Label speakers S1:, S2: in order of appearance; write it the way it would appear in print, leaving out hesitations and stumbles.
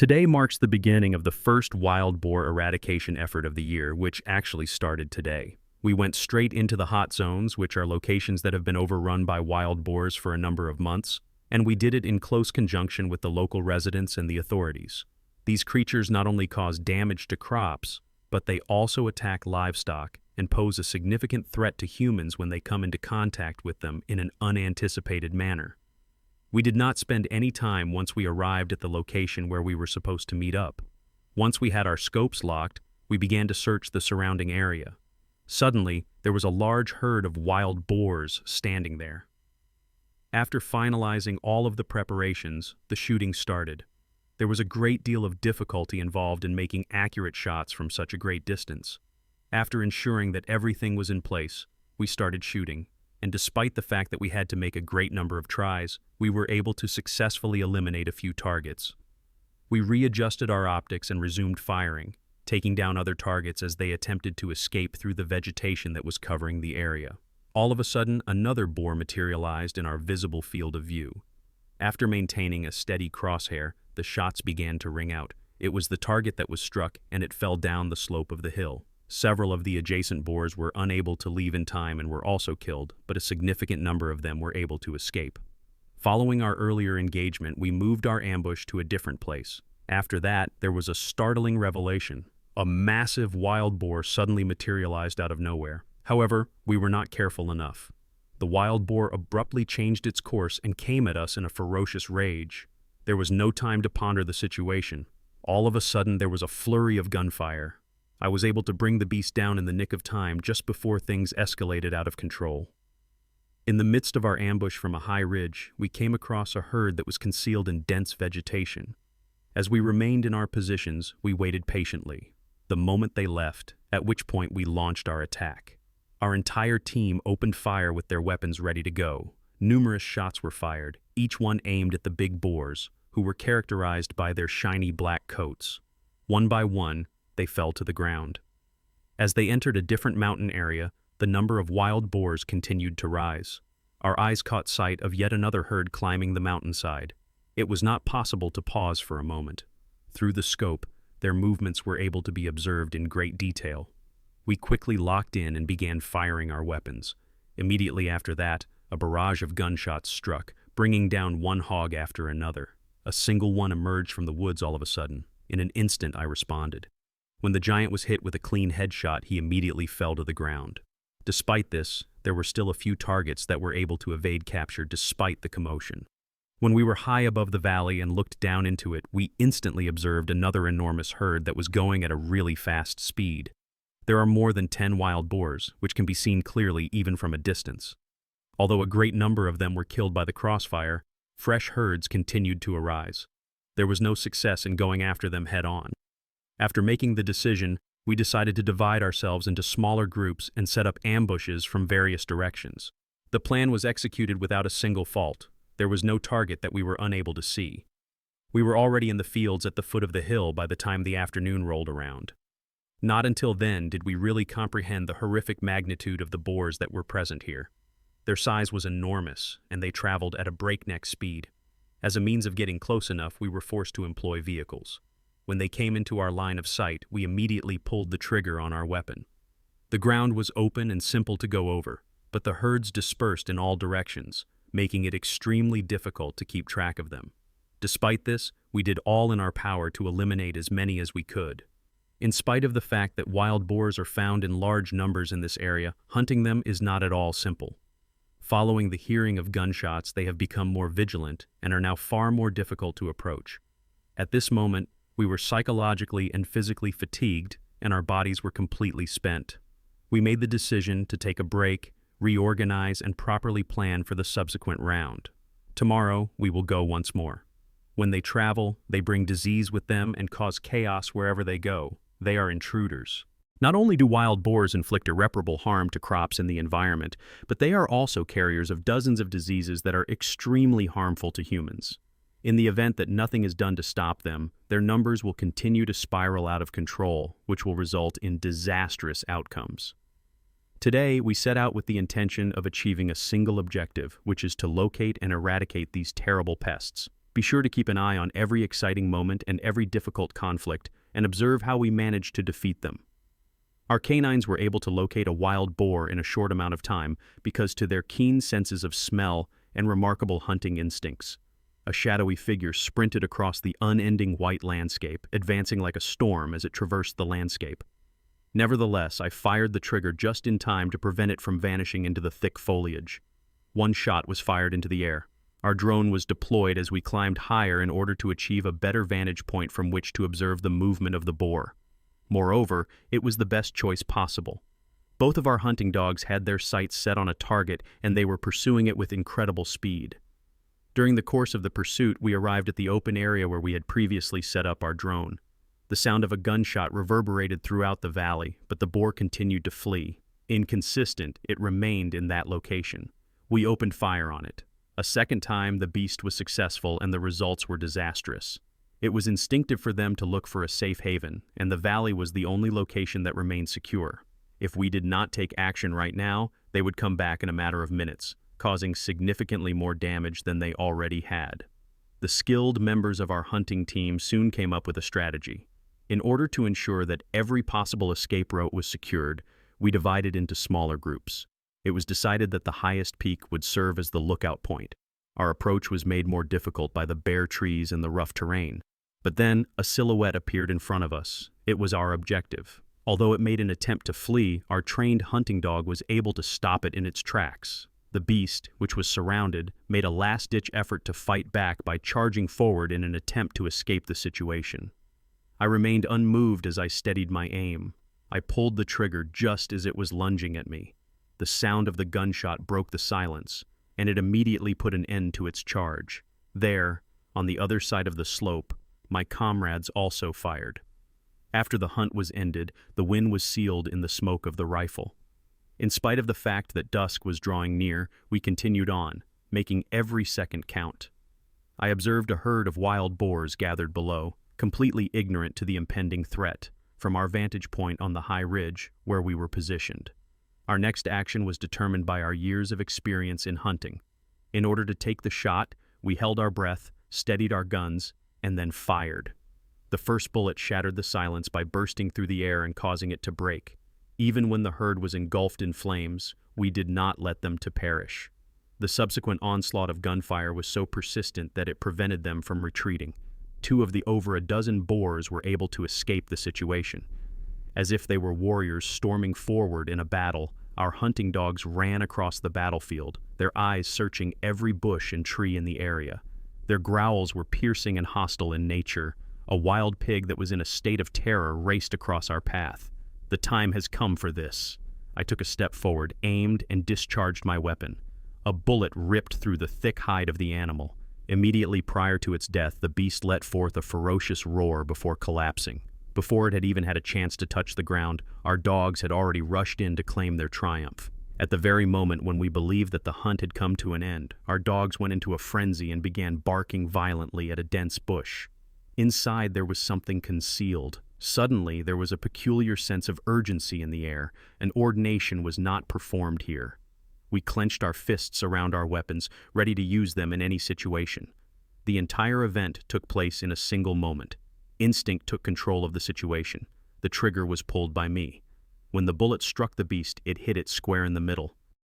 S1: Today marks the beginning of the first wild boar eradication effort of the year, which actually started today. We went straight into the hot zones, which are locations that have been overrun by wild boars for a number of months, and we did it in close conjunction with the local residents and the authorities. These creatures not only cause damage to crops, but they also attack livestock and pose a significant threat to humans when they come into contact with them in an unanticipated manner. We did not spend any time once we arrived at the location where we were supposed to meet up. Once we had our scopes locked, we began to search the surrounding area. Suddenly, there was a large herd of wild boars standing there. After finalizing all of the preparations, the shooting started. There was a great deal of difficulty involved in making accurate shots from such a great distance. After ensuring that everything was in place, we started shooting, and despite the fact that we had to make a great number of tries, we were able to successfully eliminate a few targets. We readjusted our optics and resumed firing, taking down other targets as they attempted to escape through the vegetation that was covering the area. All of a sudden, another boar materialized in our visible field of view. After maintaining a steady crosshair, the shots began to ring out. It was the target that was struck, and it fell down the slope of the hill. Several of the adjacent boars were unable to leave in time and were also killed, but a significant number of them were able to escape. Following our earlier engagement, we moved our ambush to a different place. After that, there was a startling revelation. A massive wild boar suddenly materialized out of nowhere. However, we were not careful enough. The wild boar abruptly changed its course and came at us in a ferocious rage. There was no time to ponder the situation. All of a sudden, there was a flurry of gunfire. I was able to bring the beast down in the nick of time just before things escalated out of control. In the midst of our ambush from a high ridge, we came across a herd that was concealed in dense vegetation. As we remained in our positions, we waited patiently. The moment they left, at which point we launched our attack. Our entire team opened fire with their weapons ready to go. Numerous shots were fired, each one aimed at the big boars, who were characterized by their shiny black coats. One by one, they fell to the ground. As they entered a different mountain area, the number of wild boars continued to rise. Our eyes caught sight of yet another herd climbing the mountainside. It was not possible to pause for a moment. Through the scope, their movements were able to be observed in great detail. We quickly locked in and began firing our weapons. Immediately after that, a barrage of gunshots struck, bringing down one hog after another. A single one emerged from the woods all of a sudden. In an instant, I responded. When the giant was hit with a clean headshot, he immediately fell to the ground. Despite this, there were still a few targets that were able to evade capture despite the commotion. When we were high above the valley and looked down into it, we instantly observed another enormous herd that was going at a really fast speed. There are more than 10 wild boars, which can be seen clearly even from a distance. Although a great number of them were killed by the crossfire, fresh herds continued to arise. There was no success in going after them head-on. After making the decision, we decided to divide ourselves into smaller groups and set up ambushes from various directions. The plan was executed without a single fault. There was no target that we were unable to see. We were already in the fields at the foot of the hill by the time the afternoon rolled around. Not until then did we really comprehend the horrific magnitude of the boars that were present here. Their size was enormous, and they traveled at a breakneck speed. As a means of getting close enough, we were forced to employ vehicles. When they came into our line of sight, we immediately pulled the trigger on our weapon. The ground was open and simple to go over, but the herds dispersed in all directions, making it extremely difficult to keep track of them. Despite this, we did all in our power to eliminate as many as we could. In spite of the fact that wild boars are found in large numbers in this area, hunting them is not at all simple. Following the hearing of gunshots, they have become more vigilant and are now far more difficult to approach. At this moment, we were psychologically and physically fatigued, and our bodies were completely spent. We made the decision to take a break, reorganize, and properly plan for the subsequent round. Tomorrow, we will go once more. When they travel, they bring disease with them and cause chaos wherever they go. They are intruders. Not only do wild boars inflict irreparable harm to crops and the environment, but they are also carriers of dozens of diseases that are extremely harmful to humans. In the event that nothing is done to stop them, their numbers will continue to spiral out of control, which will result in disastrous outcomes. Today, we set out with the intention of achieving a single objective, which is to locate and eradicate these terrible pests. Be sure to keep an eye on every exciting moment and every difficult conflict and observe how we manage to defeat them. Our canines were able to locate a wild boar in a short amount of time because to their keen senses of smell and remarkable hunting instincts. A shadowy figure sprinted across the unending white landscape, advancing like a storm as it traversed the landscape. Nevertheless, I fired the trigger just in time to prevent it from vanishing into the thick foliage. One shot was fired into the air. Our drone was deployed as we climbed higher in order to achieve a better vantage point from which to observe the movement of the boar. Moreover, it was the best choice possible. Both of our hunting dogs had their sights set on a target and they were pursuing it with incredible speed. During the course of the pursuit, we arrived at the open area where we had previously set up our drone. The sound of a gunshot reverberated throughout the valley, but the boar continued to flee. Inconsistent, it remained in that location. We opened fire on it. A second time, the beast was successful and the results were disastrous. It was instinctive for them to look for a safe haven, and the valley was the only location that remained secure. If we did not take action right now, they would come back in a matter of minutes, causing significantly more damage than they already had. The skilled members of our hunting team soon came up with a strategy. In order to ensure that every possible escape route was secured, we divided into smaller groups. It was decided that the highest peak would serve as the lookout point. Our approach was made more difficult by the bare trees and the rough terrain. But then, a silhouette appeared in front of us. It was our objective. Although it made an attempt to flee, our trained hunting dog was able to stop it in its tracks. The beast, which was surrounded, made a last-ditch effort to fight back by charging forward in an attempt to escape the situation. I remained unmoved as I steadied my aim. I pulled the trigger just as it was lunging at me. The sound of the gunshot broke the silence, and it immediately put an end to its charge. There, on the other side of the slope, my comrades also fired. After the hunt was ended, the win was sealed in the smoke of the rifle. In spite of the fact that dusk was drawing near, we continued on, making every second count. I observed a herd of wild boars gathered below, completely ignorant to the impending threat, from our vantage point on the high ridge where we were positioned. Our next action was determined by our years of experience in hunting. In order to take the shot, we held our breath, steadied our guns, and then fired. The first bullet shattered the silence by bursting through the air and causing it to break. Even when the herd was engulfed in flames, we did not let them to perish. The subsequent onslaught of gunfire was so persistent that it prevented them from retreating. 2 of the over a dozen boars were able to escape the situation. As if they were warriors storming forward in a battle, our hunting dogs ran across the battlefield, their eyes searching every bush and tree in the area. Their growls were piercing and hostile in nature. A wild pig that was in a state of terror raced across our path. The time has come for this. I took a step forward, aimed, and discharged my weapon. A bullet ripped through the thick hide of the animal. Immediately prior to its death, the beast let forth a ferocious roar before collapsing. Before it had even had a chance to touch the ground, our dogs had already rushed in to claim their triumph. At the very moment when we believed that the hunt had come to an end, our dogs went into a frenzy and began barking violently at a dense bush. Inside there was something concealed. Suddenly, there was a peculiar sense of urgency in the air. An ordination was not performed here. We clenched our fists around our weapons, ready to use them in any situation. The entire event took place in a single moment. Instinct took control of the situation. The trigger was pulled by me. When the bullet struck the beast, it hit it square in the middle.